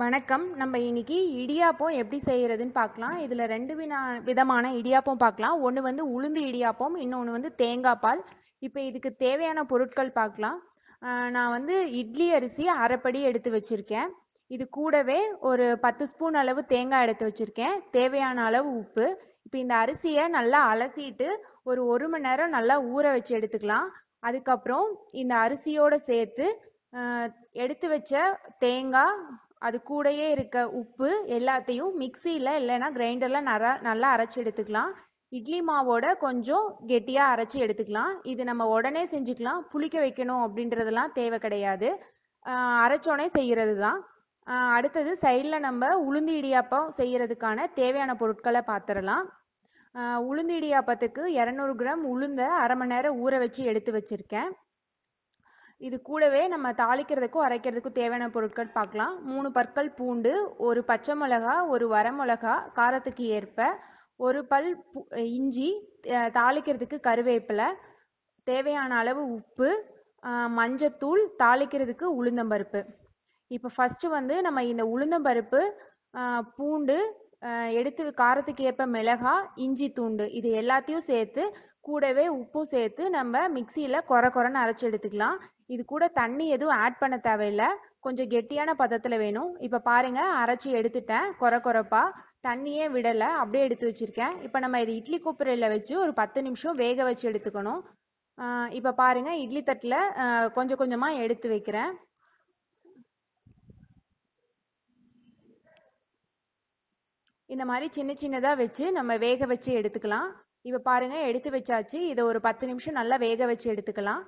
வணக்கம். நம்ம இன்னைக்கு இடியாப்பம் எப்படி செய்யறதுன்னு பார்க்கலாம். இதுல ரெண்டு விதமான இடியாப்பம் பார்க்கலாம். ஒன்று வந்து உளுந்து இடியாப்பம், இன்னொன்று வந்து தேங்காய் பால். இப்போ இதுக்கு தேவையான பொருட்கள் பார்க்கலாம். நான் வந்து இட்லி அரிசி அரைப்படி எடுத்து வச்சிருக்கேன். இது கூடவே ஒரு 10 ஸ்பூன் அளவு தேங்காய் எடுத்து வச்சிருக்கேன். தேவையான அளவு உப்பு. இப்போ இந்த அரிசியை நல்லா அலசிட்டு ஒரு மணி நேரம் நல்லா ஊற வச்சு எடுத்துக்கலாம். அதுக்கப்புறம் இந்த அரிசியோட சேர்த்து எடுத்து வச்ச தேங்காய், அது கூடயே இருக்க உப்பு எல்லாத்தையும் மிக்சியில் இல்லைன்னா கிரைண்டரில் நல்லா அரைச்சி எடுத்துக்கலாம். இட்லி மாவோட கொஞ்சம் கெட்டியாக அரைச்சி எடுத்துக்கலாம். இது நம்ம உடனே செஞ்சுக்கலாம். புளிக்க வைக்கணும் அப்படின்றதெல்லாம் தேவை கிடையாது. அரைச்சோடனே செய்கிறது தான். அடுத்தது சைடில் நம்ம உளுந்து இடியாப்பம் செய்யறதுக்கான தேவையான பொருட்களை பார்த்துடலாம். உளுந்து இடியாப்பத்துக்கு 200 கிராம் உளுந்தை அரை மணி நேரம் ஊற வச்சு எடுத்து வச்சிருக்கேன். இது கூடவே நம்ம தாளிக்கிறதுக்கும் அரைக்கிறதுக்கும் தேவையான பொருட்கள் பார்க்கலாம். 3 பற்கள் பூண்டு, ஒரு பச்சை மிளகா, ஒரு வரமிளகா காரத்துக்கு ஏற்ப, ஒரு பல் இஞ்சி, தாளிக்கிறதுக்கு கருவேப்பிலை, தேவையான அளவு உப்பு, மஞ்சத்தூள், தாளிக்கிறதுக்கு உளுந்தம்பருப்பு. இப்போ ஃபர்ஸ்ட் வந்து நம்ம இந்த உளுந்தம்பருப்பு, பூண்டு, எடுத்து காரத்துக்கு ஏற்ப மிளகா, இஞ்சி துண்டு இது எல்லாத்தையும் சேர்த்து கூடவே உப்பும் சேர்த்து நம்ம மிக்சியில் கொரன்னு அரைச்சி எடுத்துக்கலாம். இது கூட தண்ணி எதுவும் ஆட் பண்ண தேவையில்லை. கொஞ்சம் கெட்டியான பதத்தில் வேணும். இப்போ பாருங்க, அரைச்சி எடுத்துட்டேன். கொரப்பா தண்ணியே விடலை, அப்படியே எடுத்து வச்சிருக்கேன். இப்போ நம்ம இது இட்லி குப்பரையில் வச்சு ஒரு 10 நிமிஷம் வேக வச்சு எடுத்துக்கணும். இப்போ பாருங்க, இட்லி தட்டில் கொஞ்சம் கொஞ்சமாக எடுத்து வைக்கிறேன். இந்த மாதிரி சின்ன சின்னதாக வச்சு நம்ம வேக வச்சு எடுத்துக்கலாம். இப்போ பாருங்க, எடுத்து வச்சாச்சு. இதை ஒரு 10 நிமிஷம் நல்லா வேக வச்சு எடுத்துக்கலாம்.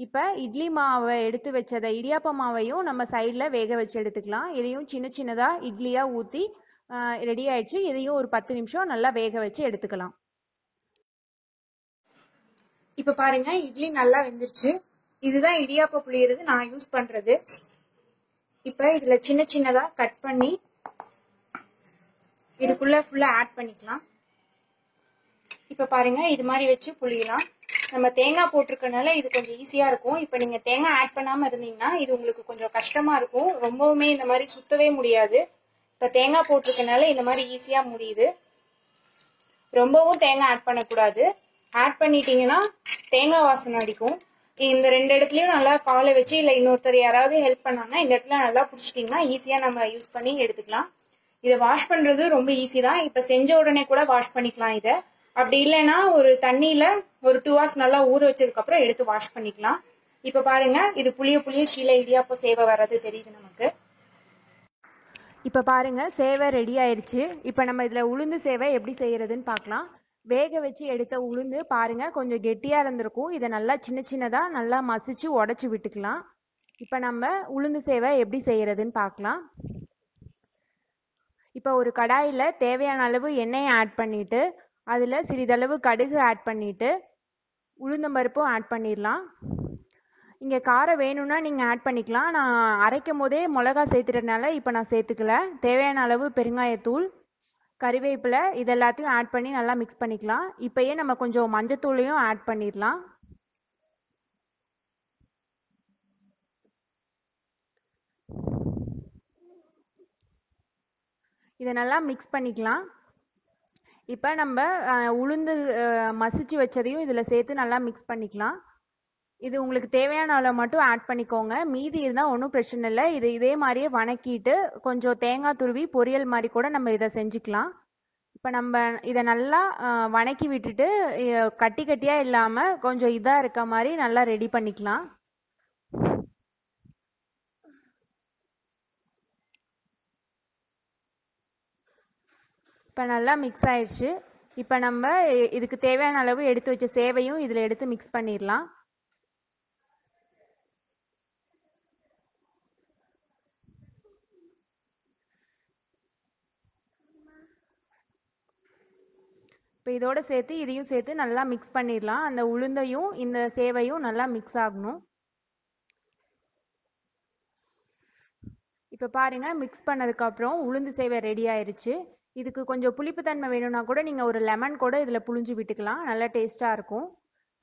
இப்போ இட்லி மாவை எடுத்து வச்சதை இடியாப்ப மாவையும் நம்ம சைடில் வேக வச்சு எடுத்துக்கலாம். இதையும் சின்ன சின்னதாக இட்லியாக ஊற்றி ரெடி ஆயிடுச்சு. இதையும் ஒரு 10 நிமிஷம் நல்லா வேக வச்சு எடுத்துக்கலாம். இப்போ பாருங்க, இட்லி நல்லா வெந்துருச்சு. இதுதான் இடியாப்ப புளியறது நான் யூஸ் பண்றது. இப்போ இதுல சின்ன சின்னதா கட் பண்ணி இதுக்குள்ள ஃபுல்லா ஆட் பண்ணிக்கலாம். இப்ப பாருங்க, இது மாதிரி வச்சு புளியலாம். நம்ம தேங்காய் போட்டிருக்கனால இது கொஞ்சம் ஈஸியா இருக்கும். இப்ப நீங்க தேங்காய் ஆட் பண்ணாம இருந்தீங்கன்னா இது உங்களுக்கு கொஞ்சம் கஷ்டமா இருக்கும். ரொம்பவுமே இந்த மாதிரி சுத்தவே முடியாது. இப்ப தேங்காய் போட்டிருக்கனால இந்த மாதிரி ஈஸியா முடியுது. ரொம்பவும் தேங்காய் ஆட் பண்ணக்கூடாது. ஆட் பண்ணிட்டீங்கன்னா தேங்காய் வாசனை அடிக்கும். இந்த 2 இடத்துலயும் நல்லா காலை வச்சு இல்ல இன்னொருத்தர் யாராவது ஹெல்ப் பண்ணாங்கன்னா இந்த இடத்துல நல்லா பிடிச்சிட்டிங்கன்னா ஈஸியா நம்ம யூஸ் பண்ணி எடுத்துக்கலாம். இதை வாஷ் பண்றது ரொம்ப ஈஸி தான். இப்ப செஞ்ச உடனே கூட வாஷ் பண்ணிக்கலாம். இதை அப்படி இல்லைன்னா ஒரு தண்ணியில ஒரு 2 hours நல்லா ஊற வச்சதுக்கு அப்புறம் எடுத்து வாஷ் பண்ணிக்கலாம். இப்ப பாருங்க, இது புளிய கீழே இடியாப்ப சேவை வர்றது தெரியுது நமக்கு. இப்ப பாருங்க, சேவை ரெடி ஆயிடுச்சு. இப்ப நம்ம இதுல உளுந்து சேவை எப்படி செய்யறதுன்னு பார்க்கலாம். வேக வச்சு எடுத்த உளுந்து பாருங்க கொஞ்சம் கெட்டியா இருந்திருக்கும். இதை நல்லா சின்ன சின்னதா நல்லா மசிச்சு உடைச்சு விட்டுக்கலாம். இப்ப நம்ம உளுந்து சேவை எப்படி செய்யறதுன்னு பார்க்கலாம். இப்போ ஒரு கடாயில் தேவையான அளவு எண்ணெயை ஆட் பண்ணிட்டு அதில் சிறிதளவு கடுகு ஆட் பண்ணிட்டு உளுந்தம்பருப்பும் ஆட் பண்ணிடலாம். இங்கே காரம் வேணும்னா நீங்கள் ஆட் பண்ணிக்கலாம். நான் அரைக்கும் போதே மிளகா சேர்த்துறதுனால இப்போ நான் சேர்த்துக்கல. தேவையான அளவு பெருங்காயத்தூள், கறிவேப்பிலை இது எல்லாத்தையும் ஆட் பண்ணி நல்லா மிக்ஸ் பண்ணிக்கலாம். இப்போயே நம்ம கொஞ்சம் மஞ்சத்தூளையும் ஆட் பண்ணிடலாம். இதை நல்லா மிக்ஸ் பண்ணிக்கலாம். இப்போ நம்ம உளுந்து மசிச்சு வச்சதையும் இதில் சேர்த்து நல்லா மிக்ஸ் பண்ணிக்கலாம். இது உங்களுக்கு தேவையான அளவு மட்டும் ஆட் பண்ணிக்கோங்க. மீதி இருந்தால் ஒன்றும் பிரச்சனை இல்லை. இதே மாதிரியே வணக்கிட்டு கொஞ்சம் தேங்காய் துருவி பொரியல் மாதிரி கூட நம்ம இதை செஞ்சுக்கலாம். இப்போ நம்ம இதை நல்லா வணக்கி விட்டுட்டு கட்டி கட்டியாக இல்லாமல் கொஞ்சம் இதாக இருக்க மாதிரி நல்லா ரெடி பண்ணிக்கலாம். இப்போ நல்லா மிக்ஸ் ஆயிடுச்சு. இப்போ நம்ம இதுக்கு தேவையான அளவு எடுத்து வச்ச சேவையும் இதில் எடுத்து மிக்ஸ் பண்ணிடலாம். இப்போ இதோட சேர்த்து இதையும் சேர்த்து நல்லா மிக்ஸ் பண்ணிடலாம். அந்த உளுந்தையும் இந்த சேவையும் நல்லா மிக்ஸ் ஆகணும். இப்போ பாருங்க, மிக்ஸ் பண்ணதுக்கு அப்புறம் உளுந்து சேவை ரெடி ஆயிருச்சு. இதுக்கு கொஞ்சம் புளிப்புத்தன்மை வேணும்னா கூட நீங்கள் ஒரு லெமன் கூட இதில் புழிஞ்சு விட்டுக்கலாம். நல்லா டேஸ்ட்டாக இருக்கும்.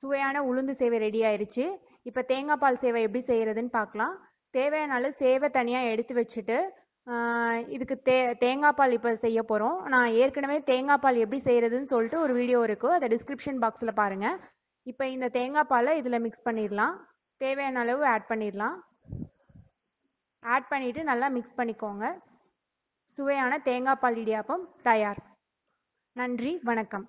சுவையான உளுந்து சேவை ரெடி ஆயிருச்சு. இப்போ தேங்காய் பால் சேவை எப்படி செய்யறதுன்னு பார்க்கலாம். தேவையான அளவு சேவை தனியாக எடுத்து வச்சுட்டு இதுக்கு தேங்காய் பால் இப்போ செய்ய போகிறோம். நான் ஏற்கனவே தேங்காய் பால் எப்படி செய்கிறதுன்னு சொல்லிட்டு ஒரு வீடியோ இருக்குது, அதை டிஸ்கிரிப்ஷன் பாக்ஸில் பாருங்கள். இப்போ இந்த தேங்காய் பாலை இதில் மிக்ஸ் பண்ணிடலாம். தேவையான அளவு ஆட் பண்ணிடலாம். ஆட் பண்ணிவிட்டு நல்லா மிக்ஸ் பண்ணிக்கோங்க. சுவையான தேங்காய் பால் இடியாப்பம் தயார். நன்றி, வணக்கம்.